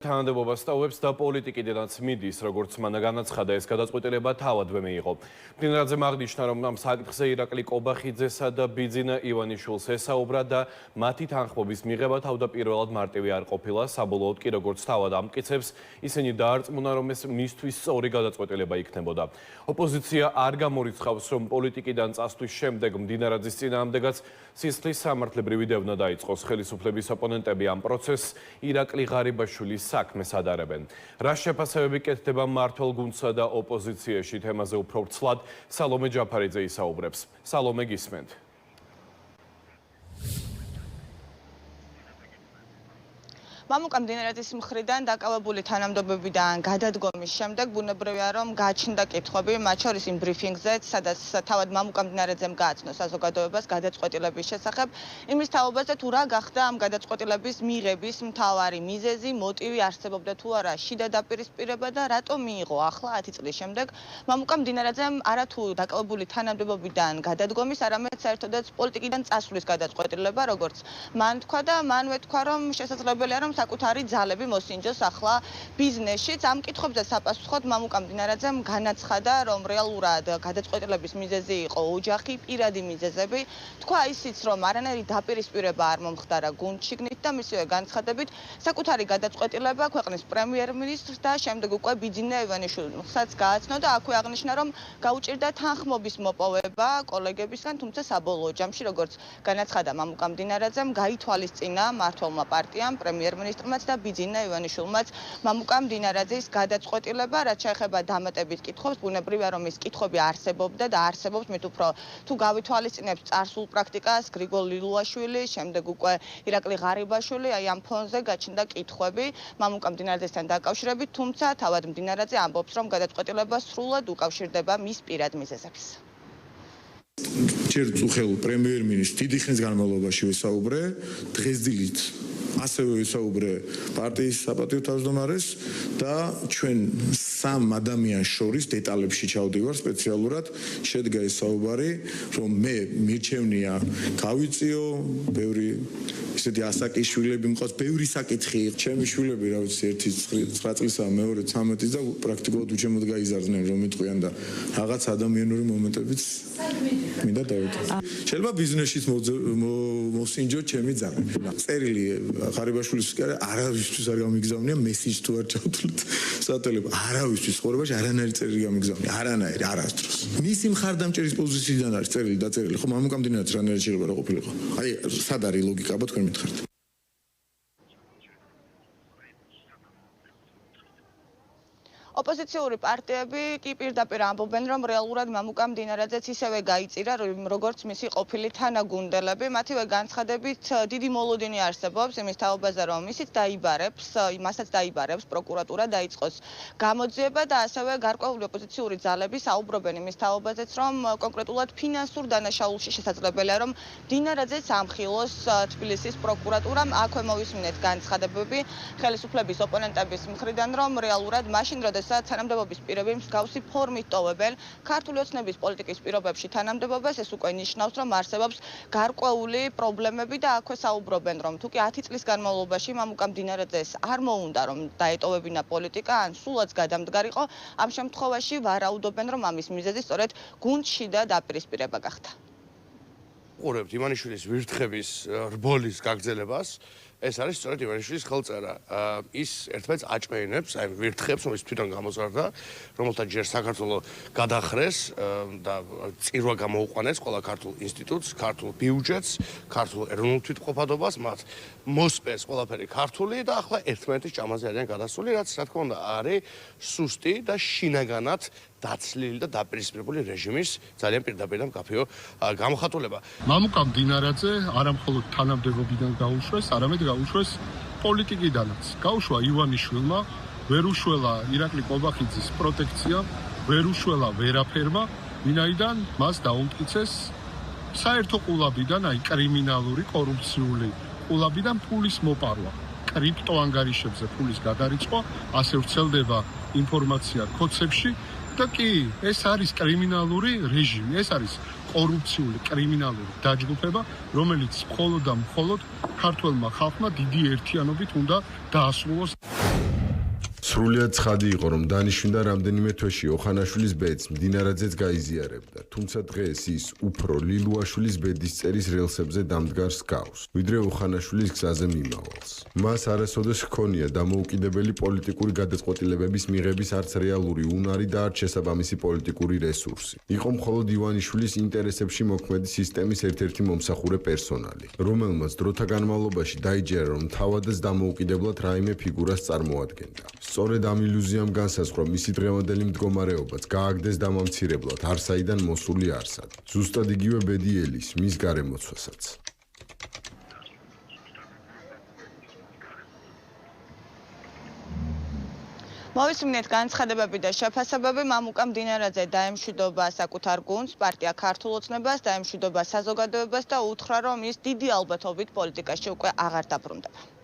თანამდებობას სტავებს და პოლიტიკიდანაც მიდის, როგორც მან განაცხადა, ეს გადაწყვეტილება თავადვე მიიღო. მდინარაძემ აღნიშნა, რომ ამ საკითხზე ირაკლი კობახიძესა და ბიძინა ივანიშვილს ესაუბრა და მათი თანხმობის მიღება თავდაპირველად მარტივი არ ყოფილა, საბოლოოდ კი როგორც თავად ამტკიცებს, ისინი დაარწმუნა, რომ ეს მისთვის სწორი გადაწყვეტილება იქნებოდა. ოპოზიცია არ გამორიცხავს, რომ პოლიტიკიდან წასვლის შემდეგ მდინარაძის წინააღმდეგაც სისხლის სამართლებრივი დევნა დაიწყოს. ხელისუფლების ოპონენტები ამ პროცესს ირაკლი ღარიბაშვილის საქმეს ადარებენ. რა შეფასებები კეთდება მმართველ გუნდსა და ოპოზიციაში, თემაზე უფრო ვრცლად სალომე ჯაფარიძე ისაუბრებს. სალომე, გისმენთ. მამუკა მდინარაძის მხრიდან დაკავებული თანამდებობიდან გადადგომის შემდეგ ბუნებრივია, რომ გააჩნდა კითხვები, მათ შორის იმ ბრიფინგზეც, სადაც თავად მამუკა მდინარაძემ გააცნო საზოგადოებას გადაწყვეტილების შესახებ, იმის თაობაზე თუ რა გახდა ამ გადაწყვეტილების მიღების მთავარი მიზეზი, მოტივი, არსებობდა თუ არა შიდა დაპირისპირება და რატომ მიიღო ახლა 10 წლის შემდეგ მამუკა მდინარაძემ არათუ დაკავებული თანამდებობიდან გადადგომის, არამედ საერთოდაც პოლიტიკიდან წასვლის გადაწყვეტილება, როგორც მან თქვა და მანვე თქვა, რომ შესაძლებელია, რომ საკუთარი ძალები მოსინჯოს ახლა ბიზნესშიც. ამ კითხვებზე საპასუხოდ მამუკა მდინარაძემ განაცხადა, რომ რეალურად გადაწყვეტილების მიზეზი იყო ოჯახი, პირადი მიზეზები. თქვა ისიც, რომ არანაირი დაპირისპირება არ მომხდარა გუნდშიგნით და მისივე განცხადებით საკუთარი გადაწყვეტილება ქვეყნის პრემიერ-მინისტრს და შემდეგ უკვე ბიძინა ივანიშვილსაც გააცნო და აქვე აღნიშნა, რომ გაუჭირდა თანხმობის მოპოვება კოლეგებისგან, თუმცა საბოლოო ჯამში, როგორც განაცხადა მამუკა მდინარაძემ, გაითვალისწინა მმართველმა პარტიამ, პრემიერ-მინისტრმა და ბიძინა ივანიშვილმაც მამუკა მდინარაძის გადაწყვეტილება, რაც შეეხება დამატებით კითხვებს, ბუნებრივია, რომ ის კითხვები არსებობდა და არსებობს, მით უფრო თუ გავითვალისწინებს წარსულ პრაქტიკას, გრიგოლ ლილუაშვილი, შემდეგ უკვე ირაკლი ღარიბაშვილი, აი ამ ფონზე გაჩნდა კითხვები მამუკა მდინარაძესთან დაკავშირებით, თუმცა თავად მდინარაძე ამბობს, რომ გადაწყვეტილება სრულად უკავშირდება მის პირად მიზეზებს. ჯერ წუხელ პრემიერ-მინისტრს დიდი ხნის განმავლობაში ვესაუბრე, დღესდილით ასევე ვისაუბრე პარტიის საპატიო თავმჯდომარეს და ჩვენ სამ ადამიანს შორის დეტალებში ჩავდივარ სპეციალურად. შედგა ეს საუბარი, რომ მე მირჩევნია გავიწიო, ბევრი ისეთი ასაკის შვილები მყავს, ბევრი საკითხი. ჩემი შვილები, რა ვიცი, ერთი 9 წლისაა, მეორე 13 და პრაქტიკულად უჩემოდ გაიზარდნენ, რომ მეტყვიან და რაღაც ადამიანური მომენტებიც მინდა დავიტანო. შეიძლება ბიზნესშიც მოსინჯო ჩემი ძალები. წერილი ღარიბაშვილის კი არავისთვის არ გამიგზავნია, მესიჯს თუ არ ჩავთვლით სატელეფონო, არავისთვის ხორებაში არანაირი წერილი გამიგზავნია, არანაირი, არასდროს. მისი მხარდამჭერის პოზიციიდან არის წერილი დაწერილი, ხო, მამუკა მდინარაძე რანაირი შეიძლება რა ყოფილიყო. აი, სად არის ლოგიკა, აბა თქვენ მითხართ. ოპოზიციური პარტიები კი პირდაპირ ამბობენ, რომ რეალურად მამუკა მდინარაძეც ისევე გაიწირა, როგორც მისი ყოფილი თანაგუნდელები. მათივე განცხადებით დიდი მოლოდინი არსებობს იმის თაობაზე, რომ ისიც დაიბარებს, მასაც დაიბარებს პროკურატურა, დაიწყოს გამოძიება და ასევე გარკვეული ოპოზიციური ძალები საუბრობენ იმის თაობაზეც, რომ კონკრეტულად ფინანსურ დანაშაულში შესაძლებელია, რომ მდინარაძეს ამხილოს თბილისის პროკურატურამ. აქვე მოვისმინეთ განცხადებები ხელისუფლების ოპონენტების მხრიდან, რომ რეალურად მაშინ, როდესაც თანამდებობის პირები მსგავსი ფორმით ტოვებენ ქართული ოცნების პოლიტიკის პირობებში თანამდებობას, ეს უკვე ნიშნავს, რომ არსებობს გარკვეული პრობლემები და აქვე საუბრობენ, რომ თუ კი 10 წლის განმავლობაში მამუკა მდინარაძეს არ მოუნდა, რომ დაეტოვებინა პოლიტიკა, ან სულაც გადამდგარიყო, ამ შემთხვევაში ვარაუდობენ, რომ ამის მიზეზი სწორედ გუნდში და დაპირისპირება გახდა. უყურებთ ივანიშვილის ვირთხების რბოლის გაგრძელებას. ეს არის სწორედ ივანიშვილის ხელწერა. ის ერთმანეთს აჭმეინებს, აი ვირთხებს, რომელიც თვითონ გამოზარდა, რომელთა ჯერ საქართველოს გადახრეს და წირვა გამოუყვანეს ყველა ქართულ ინსტიტუტს, ქართულ ბიუჯეტს, ქართულ ეროვნულ თვითმყოფადობას, მათ მოსპეს ყველაფერი ქართული და ახლა ერთმანეთის ჭამაზე არიან გადასული, რაც რა თქმა უნდა არის სუსტი და შინაგანად დაცლილი და დაპირისპირებული რეჟიმის ძალიან პირდაპირ და მკაფიო გამოხატულება. მამუკა მდინარაძე არა მხოლოდ თანამდებობიდან გაუშვეს, არამედ გაუშვეს პოლიტიკიდანაც. გაუშვა ივანიშვილმა, ვერ უშველა ირაკლი კობახიძის პროტექცია, ვერ უშველა ვერაფერმა, ვინაიდან მას დაუმტკიცეს საერთო ყულაბიდან, აი კრიმინალური, კორუფციული ყულაბიდან ფულის მოპარვა. კრიპტო ანგარიშებზე ფულის გადარიცხვა, ასე ვრცელდება ინფორმაცია ქოცებში. და კი, ეს არის კრიმინალური რეჟიმი, ეს არის კორუფციული კრიმინალური დაჯგუფება, რომელიც მხოლოდ და მხოლოდ ქართველმა ხალხმა დიდი ერთიანობით უნდა დაასრულოს. სრულიად ცხადი იყო, რომ დანიშნულდა რამდენიმე თვეში ოხანაშვილის ბედს მდინარაძეც გაიზიარებდა, თუმცა დღეს ის უფრო ლილუაშვილის ბედისწერის რელსებზე დამდგარს გავს, ვიდრე ოხანაშვილის გზაზე მიმავალს. მას არასოდეს ჰქონია დამოუკიდებელი პოლიტიკური გადაწყვეტილებების მიღების არც რეალური უნარი და არც შესაბამისი პოლიტიკური რესურსი. იყო მხოლოდ ივანიშვილის ინტერესებში მოქმედი სისტემის ერთ-ერთი მომსახურე პერსონალი, რომელმაც დროთა განმავლობაში დაიჯერა, რომ თავადაც დამოუკიდებლად რაიმე ფიგურას წარმოადგენდა. სწორედ ამ ილუზიამ განსაზღვრა მისი დღევანდელი მდგომარეობაც გააგდეს დამამცირებლად არსაიდან მოსული არსად. ზუსტად იგივე ბედი ელის მის გარემოცვასაც. მოვისმინეთ განცხადებები და შეფასებები. მამუკა მდინარაძე დაემშვიდობა საკუთარ გუნდს, პარტია ქართულ ოცნებას, დაემშვიდობა საზოგადოებას და უთხრა, რომ ის დიდი ალბათობით პოლიტიკაში უკვე აღარ დაბრუნდება.